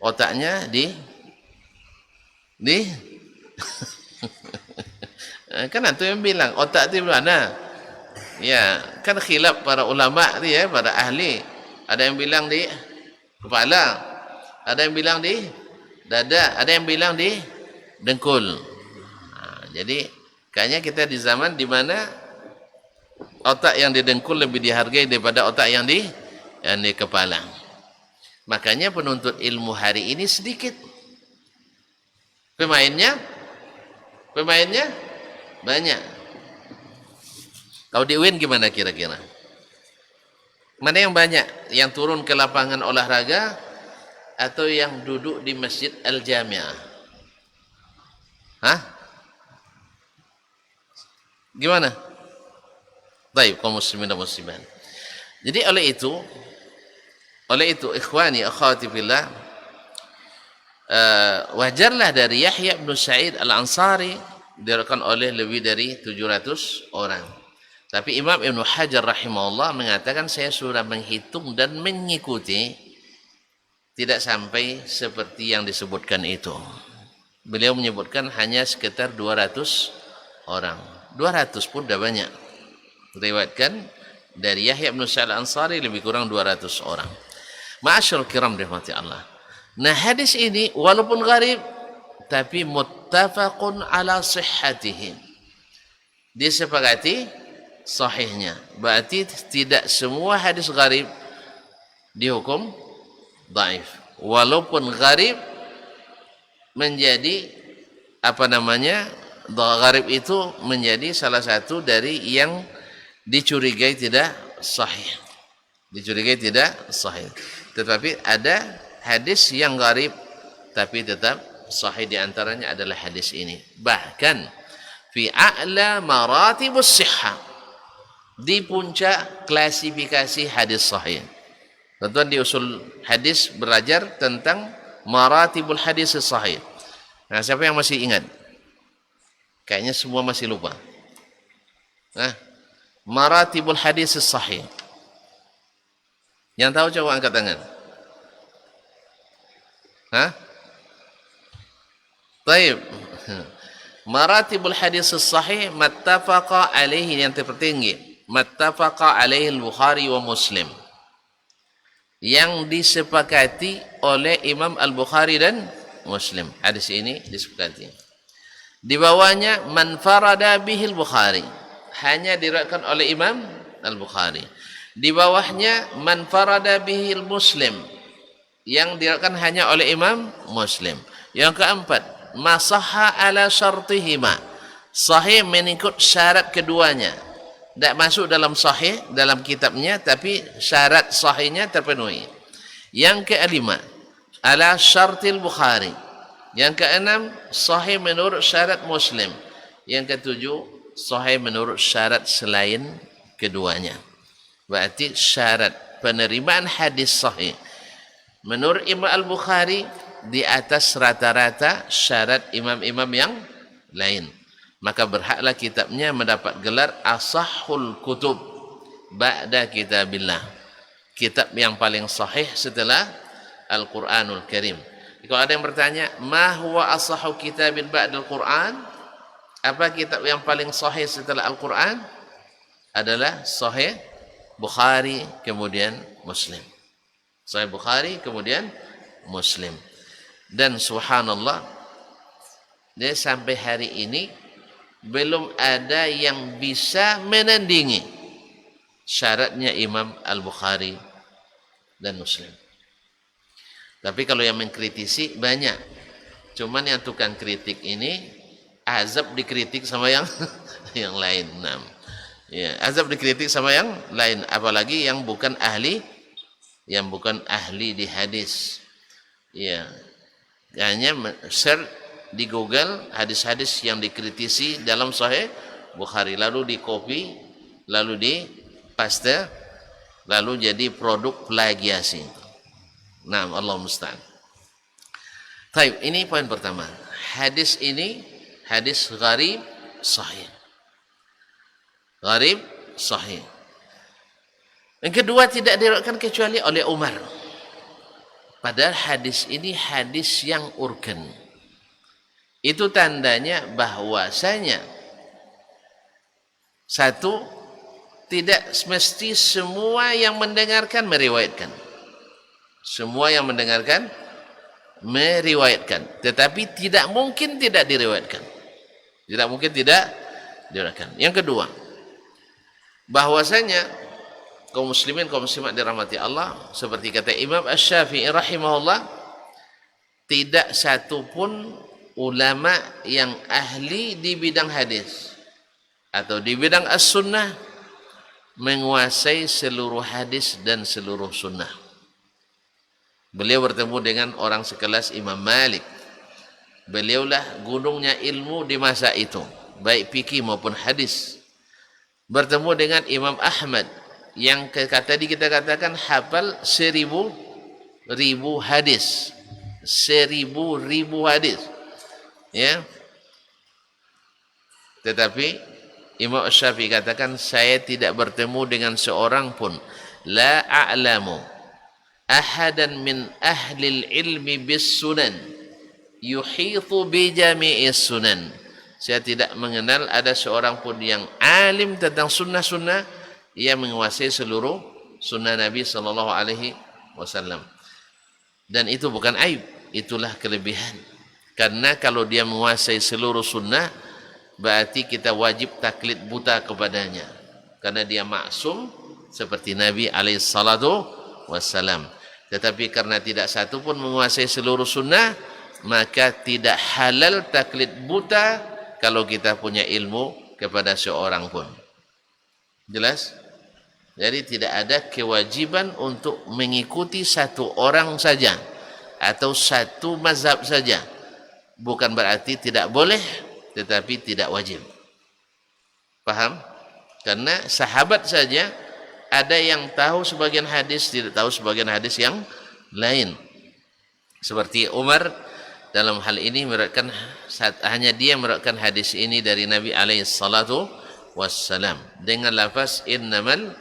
otaknya kan itu yang bilang otak itu mana? Ya, kan khilaf para ulama tu ya, para ahli. Ada yang bilang di kepala, ada yang bilang di dada, ada yang bilang di dengkul. Jadi kayaknya kita di zaman di mana otak yang di dengkul lebih dihargai daripada otak yang di kepala. Makanya penuntut ilmu hari ini sedikit. Pemainnya banyak. Kalau di UIN gimana kira-kira? Mana yang banyak? Yang turun ke lapangan olahraga atau yang duduk di Masjid Al-Jami'ah? Gimana? Baik, kaum muslimin dan muslimat. Jadi oleh itu ikhwani akhwati fillah, wajarlah dari Yahya bin Sa'id al-Ansari diriwayatkan oleh lebih dari 700 orang. Tapi Imam Ibn Hajar rahimahullah mengatakan saya sudah menghitung dan mengikuti tidak sampai seperti yang disebutkan itu. Beliau menyebutkan hanya sekitar 200 orang. 200 pun sudah banyak. Riwayatkan Dari Yahya bin Sa'id Al-Ansari lebih kurang 200 orang. Ma'asyarul kiram dirahmati Allah. Nah, hadis ini walaupun gharib tapi muttafaqun ala sihhatihi. Disepakati sahihnya. Berarti tidak semua hadis gharib dihukum dhaif. Walaupun gharib menjadi gharib itu menjadi salah satu dari yang dicurigai tidak sahih. Dicurigai tidak sahih. Tetapi ada hadis yang gharib tapi tetap sahih, di antaranya adalah hadis ini. Bahkan fi a'la maratibus sihhah, di puncak klasifikasi hadis sahih. Tentuan di usul hadis belajar tentang maratibul hadis sahih. Nah, siapa yang masih ingat? Kayaknya semua masih lupa. Nah, maratibul hadis sahih. Yang tahu coba angkat tangan. Hah? Baik. Maratibul hadis sahih mattafaqa alaihi, yang tertinggi. Mattafaqa alaihi al-Bukhari wa Muslim. Yang disepakati oleh Imam Al-Bukhari dan Muslim. Hadis ini disepakati. Di bawahnya man farada bihil Bukhari. Hanya diriwayatkan oleh Imam Al-Bukhari. Di bawahnya man farada bihil Muslim, yang diriwayatkan hanya oleh Imam Muslim. Yang keempat, masahha ala syartihima, sahih mengikut syarat keduanya. Tak masuk dalam sahih dalam kitabnya, tapi syarat sahihnya terpenuhi. Yang kelima, ala syartil Bukhari. Yang keenam, sahih menurut syarat Muslim. Yang ketujuh, sahih menurut syarat selain keduanya. Berarti syarat penerimaan hadis sahih menurut Imam Al-Bukhari di atas rata-rata syarat imam-imam yang lain. Maka berhaklah kitabnya mendapat gelar Ashahul Kutub ba'da kitabillah. Kitab yang paling sahih setelah Al-Quranul Karim. Kalau ada yang bertanya, ma huwa asahhu kitabin ba'dal Quran? Apa kitab yang paling sahih setelah Al-Quran? Adalah Sahih Bukhari kemudian Muslim. Sahih Bukhari kemudian Muslim. Dan subhanallah, dia sampai hari ini belum ada yang bisa menandingi syaratnya Imam Al-Bukhari dan Muslim. Tapi kalau yang mengkritisi banyak. Cuman yang tukang kritik ini azab dikritik sama yang yang lain. Nah, ya, azab dikritik sama yang lain, apalagi yang bukan ahli di hadis. Ya. Hanya search di Google hadis-hadis yang dikritisi dalam Sahih Bukhari, lalu di copy, lalu di paste, lalu jadi produk plagiasi. Nah, Allah musta'an. Baik, ini poin pertama. Hadis ini hadis gharib sahih. Gharib sahih. Yang kedua, tidak diriwayatkan kecuali oleh Umar. Padahal hadis ini hadis yang urgen. Itu tandanya bahwasanya satu, tidak mesti semua yang mendengarkan meriwayatkan. Semua yang mendengarkan meriwayatkan, tetapi tidak mungkin tidak diriwayatkan. Tidak mungkin tidak diriwayatkan. Yang kedua, bahwasanya kaum muslimin kaum muslimat dirahmati Allah, seperti kata Imam Asy-Syafi'i rahimahullah, tidak satu pun ulama yang ahli di bidang hadis atau di bidang as-sunnah menguasai seluruh hadis dan seluruh sunnah. Beliau bertemu dengan orang sekelas Imam Malik. Beliaulah gunungnya ilmu di masa itu, baik fikih maupun hadis. Bertemu dengan Imam Ahmad yang tadi kita katakan hafal 1000 hadis. 1000 hadis. Ya. Tetapi Imam Syafi'i katakan, saya tidak bertemu dengan seorang pun la a'lamu ahadan min ahlil ilmi bis sunan yuhitu bi jami'is sunan. Saya tidak mengenal ada seorang pun yang alim tentang sunnah-sunnah ia menguasai seluruh sunnah Nabi sallallahu alaihi wasallam. Dan itu bukan aib, itulah kelebihan. Karena kalau dia menguasai seluruh sunnah, berarti kita wajib taklid buta kepadanya. Karena dia maksum seperti Nabi alaihi salatu wassalam. Tetapi karena tidak satu pun menguasai seluruh sunnah, maka tidak halal taklid buta kalau kita punya ilmu kepada seorang pun. Jelas? Jadi tidak ada kewajiban untuk mengikuti satu orang saja atau satu mazhab saja. Bukan berarti tidak boleh, tetapi tidak wajib. Paham? Karena sahabat saja ada yang tahu sebagian hadis, tidak tahu sebagian hadis yang lain. Seperti Umar dalam hal ini meriwayatkan, hanya dia meriwayatkan hadis ini dari Nabi alaihi salatu wassalam dengan lafaz innamal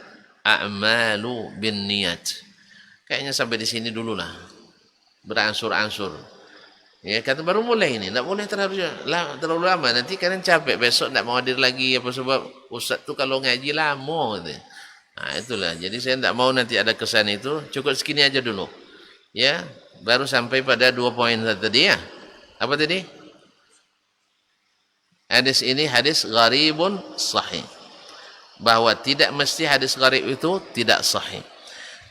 a'malu binniyat. Kayaknya sampai di sini dululah. Beransur-ansur. Ya, kata baru mulai ini, enggak boleh terlalu lama. Nanti kalian capek, besok enggak mau hadir lagi apa sebab ustaz tu kalau ngaji lama gitu. Nah, itulah. Jadi saya enggak mau nanti ada kesan itu, cukup segini aja dulu. Ya, baru sampai pada 2 poin tadi ya. Apa tadi? Hadis ini hadis gharibun sahih. Bahwa tidak mesti hadis gharib itu tidak sahih.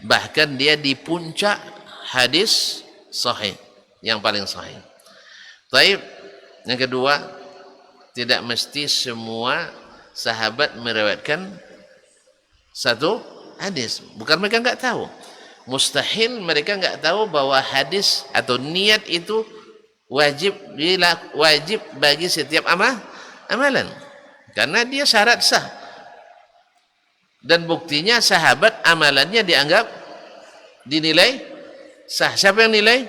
Bahkan dia di puncak hadis sahih, yang paling sahih. Taib. Yang kedua, tidak mesti semua sahabat meriwayatkan satu hadis. Bukan mereka enggak tahu. Mustahil mereka enggak tahu bahwa hadis atau niat itu wajib bagi setiap amalan. Karena dia syarat sah. Dan buktinya sahabat amalannya dianggap dinilai sah. Siapa yang nilai?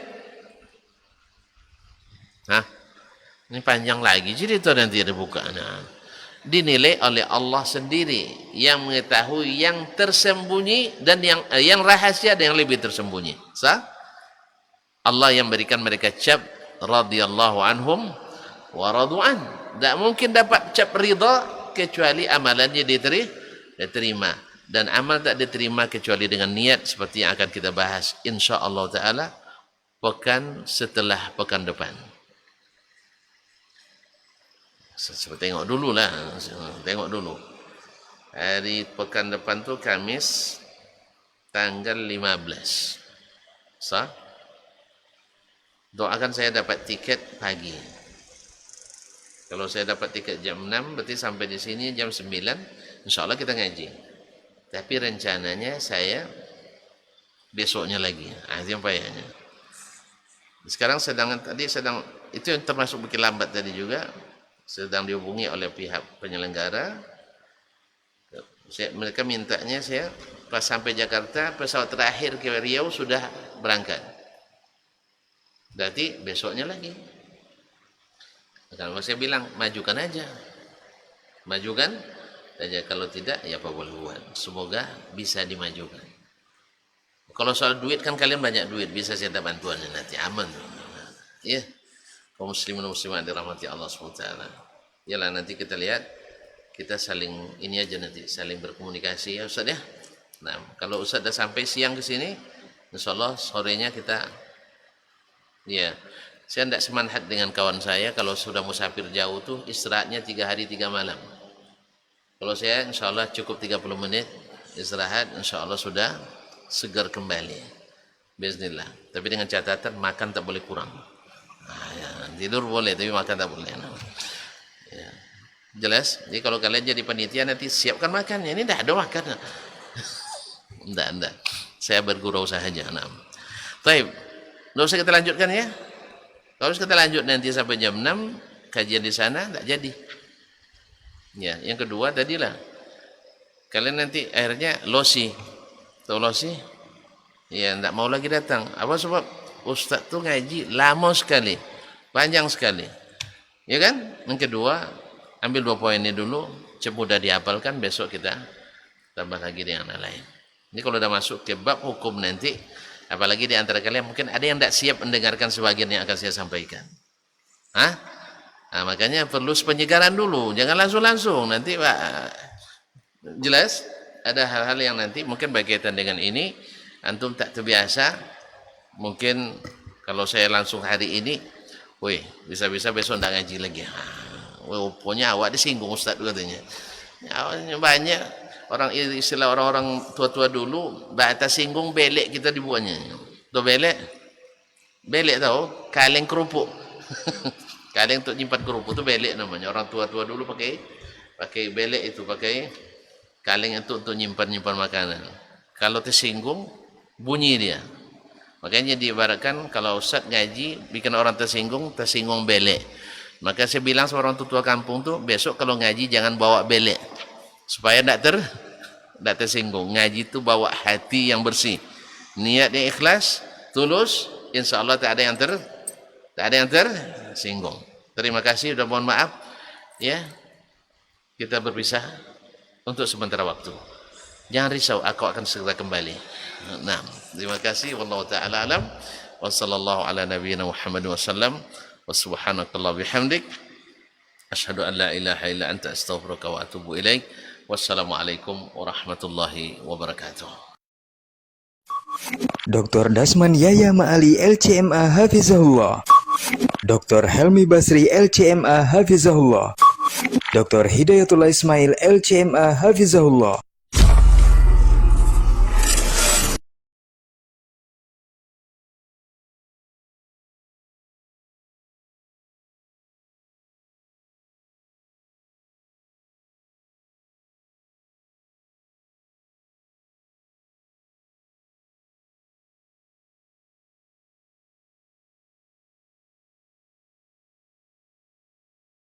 Hah? Ini panjang lagi. Jadi itu nanti ada buka. Nah, dinilai oleh Allah sendiri yang mengetahui yang tersembunyi dan yang rahasia dan yang lebih tersembunyi. Sah? Allah yang berikan mereka cap radhiyallahu anhum wa radu'an. Tak mungkin dapat cap ridha kecuali amalannya diterima, dan amal tak diterima kecuali dengan niat seperti yang akan kita bahas insyaallah taala pekan setelah pekan depan. Tengok dulu lah, tengok dulu. Hari pekan depan tu Kamis tanggal 15. Sah? Doakan saya dapat tiket pagi. Kalau saya dapat tiket jam 6, berarti sampai di sini jam 9, insyaallah kita ngaji. Tapi rencananya saya besoknya lagi. Itu yang payahnya. Sekarang itu yang termasuk bikin lambat tadi juga, sedang dihubungi oleh pihak penyelenggara. Mereka mintanya saya pas sampai Jakarta, pesawat terakhir ke Riau sudah berangkat. Berarti besoknya lagi. Kalau saya bilang majukan aja. Majukan saja, kalau tidak ya apa boleh buat. Semoga bisa dimajukan. Kalau soal duit kan kalian banyak duit, bisa saya minta bantuannya nanti, aman. Ya. Kaum muslimin muslimat dirahmati Allah SWT. Yalah, nanti kita lihat, kita saling ini aja nanti, saling berkomunikasi ya Ustaz ya. Nah, kalau Ustaz dah sampai siang ke sini, insyaallah sorenya kita ya. Saya tidak semanhat dengan kawan saya kalau sudah musafir jauh tuh istirahatnya 3 hari 3 malam. Kalau saya insyaallah cukup 30 menit istirahat, insyaallah sudah segar kembali. Bismillah. Tapi dengan catatan makan tak boleh kurang. Nah, ya, tidur boleh tapi makan tak boleh. Nah. Ya. Jelas? Jadi kalau kalian jadi panitia nanti siapkan makannya. Ini dah ada makan. Enggak. Saya bergurau saja. Nah. Baik. Nggak usah kita lanjutkan ya. Kalau kita lanjut nanti sampai jam 6 kajian di sana tak jadi. Ya, yang kedua tadilah. Kalian nanti akhirnya losi. Tahu losi? Ya, tak mau lagi datang. Apa sebab? Ustaz tu ngaji lama sekali. Panjang sekali. Ya kan? Yang kedua, ambil 2 poin ini dulu, mudah dihafalkan, besok kita tambah lagi dengan yang lain. Ini kalau sudah masuk ke bab hukum nanti, apalagi di antara kalian mungkin ada yang tidak siap mendengarkan sebagian yang akan saya sampaikan. Hah? Nah, makanya perlu penyegaran dulu, jangan langsung-langsung. Nanti Pak, jelas? ada hal-hal yang nanti mungkin berkaitan dengan ini antum tak terbiasa. Mungkin kalau saya langsung hari ini, woi, bisa-bisa besok ndak ngaji lagi. Pokoknya awak disinggung Ustaz katanya. Ya, banyak orang, istilah orang-orang tua-tua dulu, bahasa singgung belek kita dibuatnya. Tuh belek, belek tahu, kaleng kerupuk. Kaleng untuk nyimpan kerupuk itu belek namanya. Orang tua-tua dulu pakai belek itu, pakai kaleng itu untuk nyimpan makanan. Kalau tersinggung, bunyi dia. Makanya diibaratkan kalau Ustaz ngaji bikin orang tersinggung belek. Maka saya bilang sama orang tua kampung tuh, besok kalau ngaji jangan bawa belek. Supaya tidak tersinggung. Ngaji itu bawa hati yang bersih. Niat yang ikhlas, tulus, insya Allah tak ada yang tersinggung. Terima kasih, sudah mohon maaf. Ya, kita berpisah untuk sementara waktu. Jangan risau, aku akan segera kembali. Nah, terima kasih. Wallahu ta'ala alam. Wa sallallahu ala nabiyyina Muhammad wa sallam. Wa subhanakallah bihamdik. Asyhadu an la ilaha illa anta astaghfiruka wa atubu ilaik. Wassalamualaikum warahmatullahi wabarakatuh.
Dr. Dasman Yaya Ma'ali LCMA Hafizahullah, Dr. Helmi Basri LCMA Hafizahullah, Dr. Hidayatullah Ismail LCMA Hafizahullah.